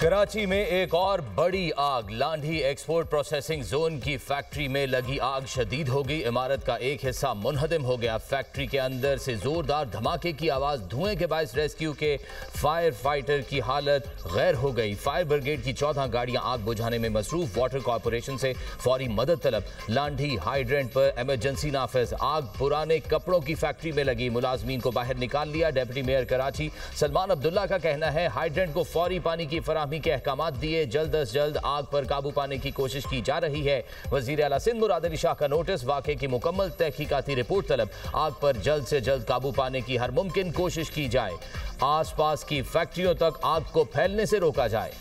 कराची में एक और बड़ी आग। लांढी एक्सपोर्ट प्रोसेसिंग जोन की फैक्ट्री में लगी आग शदीद हो गई। इमारत का एक हिस्सा मुनहदम हो गया। फैक्ट्री के अंदर से जोरदार धमाके की आवाज, धुएं के बायस रेस्क्यू के फायर फाइटर की हालत गैर हो गई। फायर ब्रिगेड की 14 गाड़ियां आग बुझाने में मसरूफ। वाटर कॉरपोरेशन से फौरी मदद तलब। लांढी हाइड्रेंट पर इमरजेंसी नाफिज। आग पुराने कपड़ों की फैक्ट्री में लगी। मुलाजमीन को बाहर निकाल लिया। डिप्टी मेयर कराची सलमान अब्दुल्ला का कहना है हाइड्रेंट को फौरी पानी की फराहमी के अहकामात दिए। जल्द अज जल्द आग पर काबू पाने की कोशिश की जा रही है। वजीर आला सिंध मुराद अली शाह का नोटिस, वाक़े की मुकम्मल तहकीकाती रिपोर्ट तलब। आग पर जल्द से जल्द काबू पाने की हर मुमकिन कोशिश की जाए। आस पास की फैक्ट्रियों तक आग को फैलने से रोका जाए।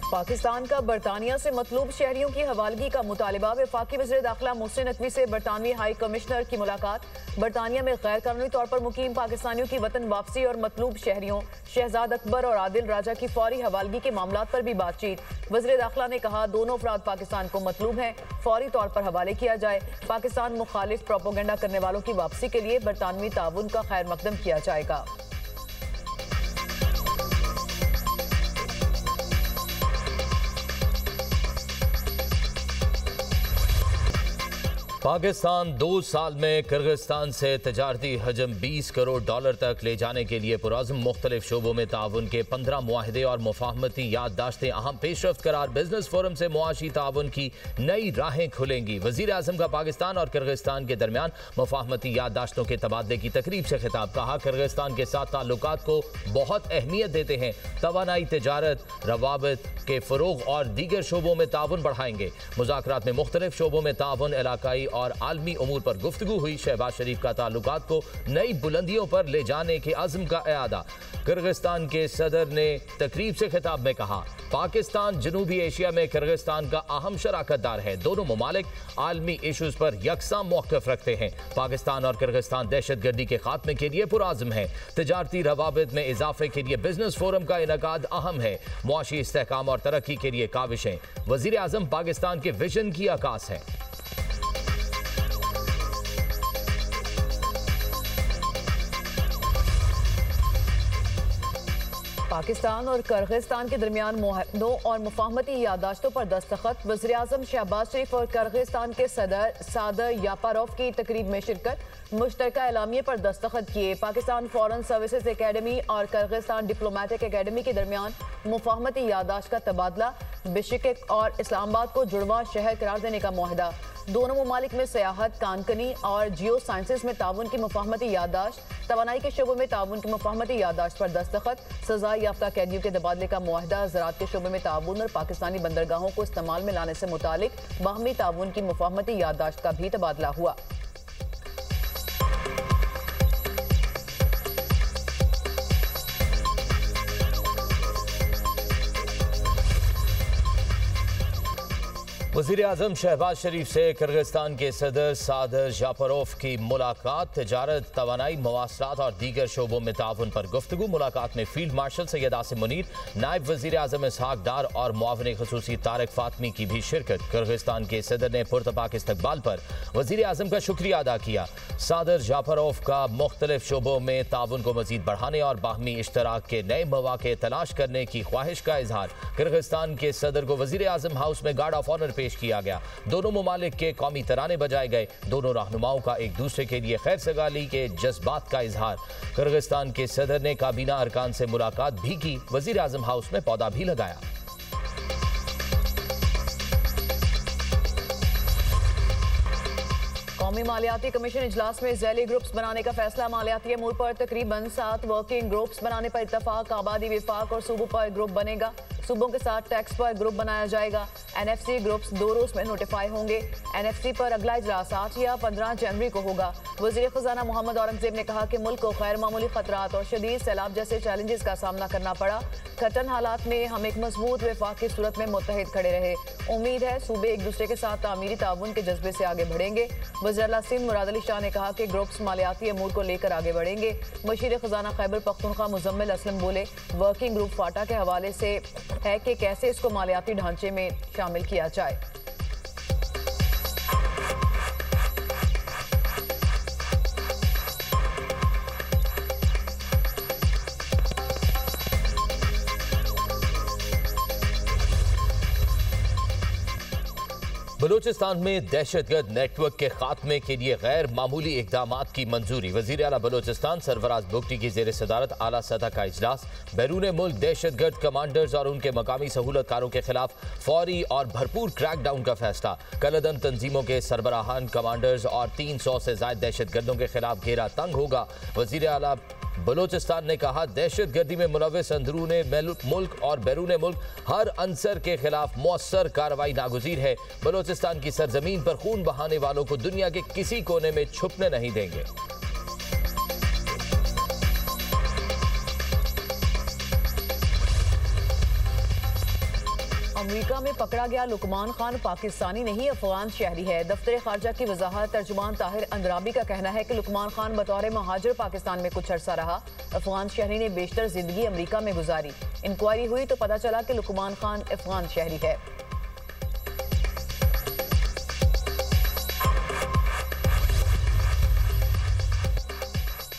पाकिस्तान का बरतानिया से मतलूब शहरियों की हवालगी का मुतालिबा। वफाकी वज़ीर दाखिला मोहसिन नकवी से बरतानवी हाई कमिश्नर की मुलाकात। बरतानिया में गैर कानूनी तौर पर मुकीम पाकिस्तानियों की वतन वापसी और मतलूब शहरियों शहजाद अकबर और आदिल राजा की फौरी हवालगी के मामलात पर भी बातचीत। वज़ीर दाखिला ने कहा दोनों अफराद पाकिस्तान को मतलूब हैं, फौरी तौर पर हवाले किया जाए। पाकिस्तान मुखालिफ प्रोपोगंडा करने वालों की वापसी के लिए बरतानवी ताउन का खैर मकदम किया जाएगा। पाकिस्तान 2 साल में किर्गिस्तान से तजारती हजम $20 करोड़ तक ले जाने के लिए पुरज़्म मुख्तलिफ शोबों में ताउन के 15 मुआहदे और मुफाहमती याददाश्तें अहम पेशरफ्त करार। बिजनेस फोरम से मुआशी ताउन की नई राहें खुलेंगी। वज़ीर आज़म का पाकिस्तान और किर्गिस्तान के दरमियान मुफाहमती याददाश्तों के तबादले की तकरीब से खिताब। कहा किर्गिस्तान के साथ ताल्लुकात को बहुत अहमियत देते हैं। तवानाई, तिजारत, रवाबित के फ़रोग़ और दीगर शोबों में ताउन बढ़ाएंगे। मुज़ाकरात में मुख्तलिफ शोबों में ताउन, इलाकाई और आलमी उमूर पर गुफ्तगू हुई। शहबाज शरीफ का ताल्लुकात को नई बुलंदियों पर ले जाने के अज़्म का इआदा। किर्गिस्तान के सदर ने तकरीब से खिताब में कहा पाकिस्तान जनूबी एशिया में किर्गिस्तान का अहम शराकतदार है। दोनों ममालिक आलमी इशूज़ पर यकसा मौक़िफ़ रखते हैं। पाकिस्तान और किर्गिस्तान दहशत गर्दी के खात्मे के लिए पुरआज़्म है। तिजारती रवाबित में इजाफे के लिए बिजनेस फोरम का इनकाद अहम है। मुआशी इस्तेहकाम और तरक्की के लिए काविशें। वज़ीर आज़म पाकिस्तान के विजन की आकाश है। पाकिस्तान और किर्गिस्तान के दरमियान मुआहदों और मुफाहमती याददाश्तों पर दस्तखत। वज़ीर आज़म शहबाज शरीफ और किर्गिस्तान के सदर सादर यापारोव की तकरीब में शिरकत। मुश्तरका एलामिये पर दस्तखत किए। पाकिस्तान फॉरेन सर्विसेज एकेडमी और किर्गिस्तान डिप्लोमेटिक एकेडमी के दरमियान मुफाहमती याददाश्त का तबादला। बिश्केक और इस्लामाबाद को जुड़वा शहर करार देने का मुआहदा। दोनों ममालिक में सियाहत, कानकनी और जियो साइंसेज में ताउन की मुफाहमती याददाश्त। तवानाई के शोबों में ताउन की मुफाहमती याददाश्त पर दस्तखत। सजा याफ्ता कैदियों के तबादले का मुआहदा। ज़राअत के शोबे में ताउन और पाकिस्तानी बंदरगाहों को इस्तेमाल में लाने से मुतालिक बाहमी ताउन की मुफाहमती याददाश्त का भी तबादला हुआ। वज़ीर आज़म शहबाज शरीफ से किर्गिस्तान के सदर सादर यापारोव की मुलाकात। तिजारत, तवानाई, मवासलात और दीगर शोबों में ताउन पर गुफ्तगू। मुलाकात में फील्ड मार्शल सैयद आसिम मुनीर, नायब वज़ीर आज़म इसहाक डार और मुआविन ख़ुसूसी तारिक फातमी की भी शिरकत। किर्गिस्तान के सदर ने पुरतपाक इस्तकबाल पर वज़ीर आज़म का शुक्रिया अदा किया। सादर यापारोव का मुख्तलिफ शोबों में ताउन को मज़ीद बढ़ाने और बाहमी इश्तराक के नए मौक़े तलाश करने की ख्वाहिश का इजहार। किर्गिस्तान के सदर को वज़ीर आज़म हाउस में गार्ड ऑफ ऑनर पेश किया गया। दोनों ममालिक के कौमी तराने बजाए गए। दोनों रहनुमाओं का एक दूसरे के लिए खैर सगाली के जज्बात का इजहार। किर्गिस्तान के सदर ने काबीना अरकान से मुलाकात भी की। वज़ीर आज़म हाउस में पौधा भी लगाया। कौमी मालियाती कमीशन इजलास में ज़ैली ग्रुप्स बनाने का फैसला। मालियाती अमूर पर तकरीबन 7 वर्किंग ग्रुप्स बनाने पर इत्तफाक। आबादी, विफाक और सूबों पर ग्रुप बनेगा। सूबों के साथ टैक्स पर ग्रुप बनाया जाएगा। NFC ग्रुप्स 2 रोज में नोटिफाई होंगे। NFC पर अगला इजलास 8 या 15 जनवरी को होगा। वज़ीर ख़जाना मोहम्मद औरंगज़ेब ने कहा कि मुल्क को गैर मामूली खतरात और शदीद सैलाब जैसे चैलेंजेस का सामना करना पड़ा। कठिन हालात में हम एक मजबूत वफाक की सूरत में मुत्तहिद खड़े रहे। उम्मीद है सूबे एक दूसरे के साथ तामीरी ताउन के जज्बे से आगे बढ़ेंगे। वज़ीर आला सिंध मुराद अली शाह ने कहा कि ग्रुप्स मालियाती अमूर को लेकर आगे बढ़ेंगे। वज़ीर ख़जाना खैबर पख्तूनख्वा मुज़म्मिल असलम बोले वर्किंग ग्रुप फाटा के हवाले से है कि कैसे इसको मालियाती ढांचे में शामिल किया जाए। बलूचिस्तान में दहशतगर्द नेटवर्क के खात्मे के लिए गैर मामूली इकदामात की मंजूरी। वजीर आला बलूचिस्तान सरफराज बुगटी की जेर सदारत आला सतह का इजलास। बैरून मुल्क दहशतगर्द कमांडर्स और उनके मकामी सहूलतकारों के खिलाफ फौरी और भरपूर क्रैकडाउन का फैसला। कलअदम तंजीमों के सरबराहान, कमांडर्स और 300 से ज्यादा दहशतगर्दों के खिलाफ घेरा तंग होगा। वजीर आला बलूचिस्तान ने कहा, दहशतगर्दी में मुलव्वस अंदरूने मुल्क और बैरून मुल्क हर अंसर के खिलाफ मौसर कार्रवाई नागुज़ीर है। बलूचिस्तान की सरजमीन पर खून बहाने वालों को दुनिया के किसी कोने में छुपने नहीं देंगे। अमेरिका में पकड़ा गया लुकमान खान पाकिस्तानी नहीं अफगान शहरी है। दफ्तर खारजा की वजाहत तर्जुमान ताहिर अंद्राबी का कहना है कि लुकमान खान बतौर महाजिर पाकिस्तान में कुछ अरसा रहा। अफगान शहरी ने बेशतर जिंदगी अमेरिका में गुजारी। इंक्वायरी हुई तो पता चला कि लुकमान खान अफगान शहरी है।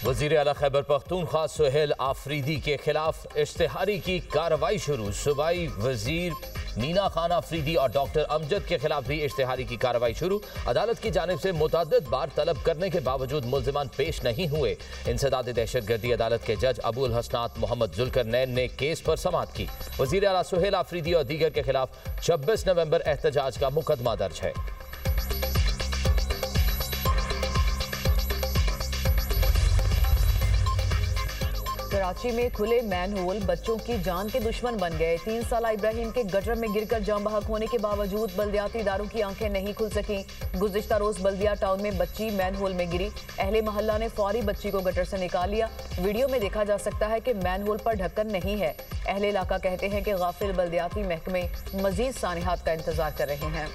वजीर आला खैबर पख्तूनख्वा सुहेल आफरीदी के खिलाफ इश्तिहारी की कार्रवाई शुरू। सूबाई वजीर मीना खान आफरीदी और डॉक्टर अमजद के खिलाफ भी इश्तिहारी की कार्रवाई शुरू। अदालत की जानिब से मुतअद्दिद बार तलब करने के बावजूद मुल्जिमान पेश नहीं हुए। इंसदाद दहशतगर्दी अदालत के जज अबुल हसनात मोहम्मद जुल्करनैन ने केस पर समाअत की। वजीर आला सुहेल आफरीदी और दीगर के खिलाफ 26 नवंबर एहतजाज का मुकदमा दर्ज है। कराची में खुले मैनहोल बच्चों की जान के दुश्मन बन गए। 3 साला इब्राहिम के गटर में गिरकर जान बहक होने के बावजूद बल्दियाती इदारों की आंखें नहीं खुल सकी। गुज़िश्ता रोज बल्दिया टाउन में बच्ची मैनहोल में गिरी। अहले मोहल्ला ने फौरी बच्ची को गटर से निकाल लिया। वीडियो में देखा जा सकता है कि मैनहोल पर ढक्कन नहीं है। अहले इलाका कहते हैं कि गाफिल बल्दियाती महकमे मजीद सानिहात का इंतजार कर रहे हैं।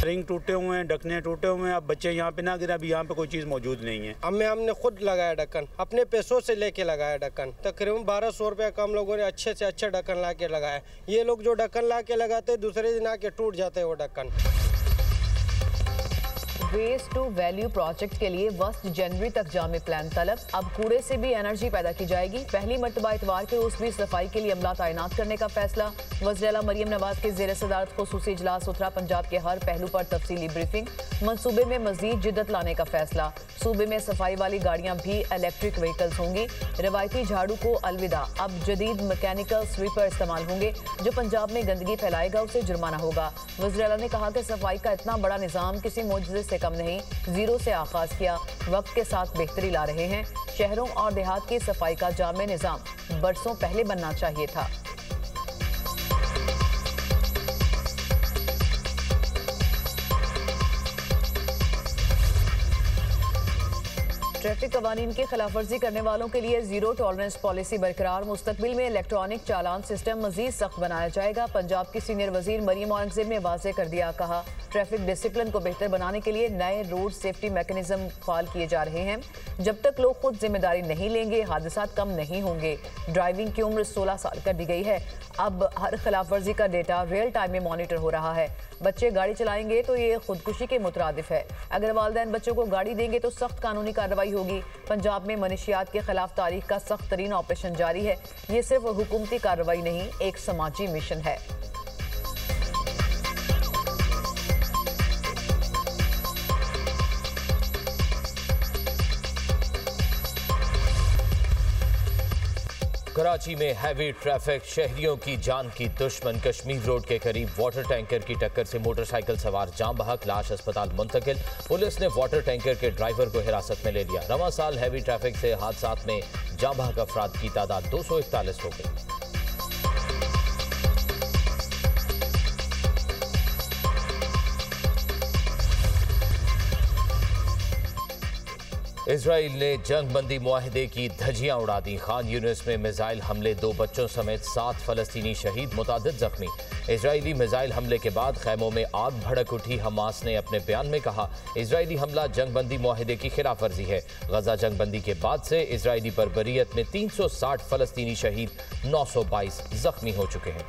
रिंग टूटे हुए हैं, ढकने टूटे हुए हैं। अब बच्चे यहाँ पे ना गिरा, अभी यहाँ पे कोई चीज़ मौजूद नहीं है। हमने खुद लगाया ढक्कन, अपने पैसों से लेके लगाया ढक्कन। तकरीबन 1200 रुपये का हम लोगों ने अच्छे से अच्छा ढक्कन ला के लगाया। ये लोग जो ढक्कन ला के लगाते दूसरे दिन आके टूट जाते हैं वो ढक्कन। वेस्ट टू वैल्यू प्रोजेक्ट के लिए 1 जनवरी तक जामे प्लान तलब। अब कूड़े से भी एनर्जी पैदा की जाएगी। पहली मरतबा इतवार के रोज भी सफाई के लिए अमला तैनात करने का फैसला। वज़ीर-ए-आला मरियम नवाज के जेर सदारत खुसूसी इजलास उतरा। पंजाब के हर पहलू पर तफसीली ब्रीफिंग। मनसूबे में मजीद जिद्दत लाने का फैसला। सूबे में सफाई वाली गाड़ियां भी इलेक्ट्रिक व्हीकल्स होंगी। रवायती झाड़ू को अलविदा, अब जदीद मैकेनिकल स्वीपर इस्तेमाल होंगे। जो पंजाब में गंदगी फैलाएगा उसे जुर्माना होगा। वज़ीर-ए-आला ने कहा कि सफाई का इतना बड़ा निज़ाम किसी मोजज़े से कम नहीं। जीरो से आगाज किया, वक्त के साथ बेहतरी ला रहे हैं। शहरों और देहात की सफाई का जामे निज़ाम बरसों पहले बनना चाहिए था। ट्रैफिक कवानीन की खिलाफवर्जी करने वालों के लिए जीरो टॉलरेंस पॉलिसी बरकरार। मुस्तकबिल में इलेक्ट्रॉनिक चालान सिस्टम मजीद सख्त बनाया जाएगा। पंजाब की सीनियर वजीर मरियम औरंगजेब ने वाज़ेह कर दिया। कहा, ट्रैफिक डिसिप्लिन को बेहतर बनाने के लिए नए रोड सेफ्टी मैकेनिज्म फाल किए जा रहे हैं। जब तक लोग खुद जिम्मेदारी नहीं लेंगे हादसात कम नहीं होंगे। ड्राइविंग की उम्र 16 साल कर दी गई है। अब हर खिलाफवर्जी का डेटा रियल टाइम में मॉनिटर हो रहा है। बच्चे गाड़ी चलाएंगे तो ये खुदकुशी के मुतरादिफ है। अगर वालिदैन बच्चों को गाड़ी देंगे तो सख्त कानूनी कार्रवाई होगी। पंजाब में मनशियात के खिलाफ तारीख का सख्त तरीन ऑपरेशन जारी है। ये सिर्फ हुकूमती कार्रवाई नहीं, एक समाजी मिशन है। कराची में हैवी ट्रैफिक, शहरियों की जान की दुश्मन। कश्मीर रोड के करीब वाटर टैंकर की टक्कर से मोटरसाइकिल सवार जाम बहक, लाश अस्पताल मुंतकिल। पुलिस ने वाटर टैंकर के ड्राइवर को हिरासत में ले लिया। रवां साल हैवी ट्रैफिक से हादसात में जाम बहक अफराद की तादाद 241 हो गई। इजराइल ने जंग बंदी मुआहिदे की धज्जियां उड़ा दी। खान यूनिस में मिसाइल हमले, 2 बच्चों समेत 7 फलस्तीनी शहीद, मुतादिद जख्मी। इजरायली मिसाइल हमले के बाद खैमों में आग भड़क उठी। हमास ने अपने बयान में कहा, इजरायली हमला जंग बंदी मुआहिदे की खिलाफ वर्जी है। गजा जंग बंदी के बाद से इजरायली बर्बरियत में 360 फलस्तीनी शहीद, 922 जख्मी हो चुके हैं।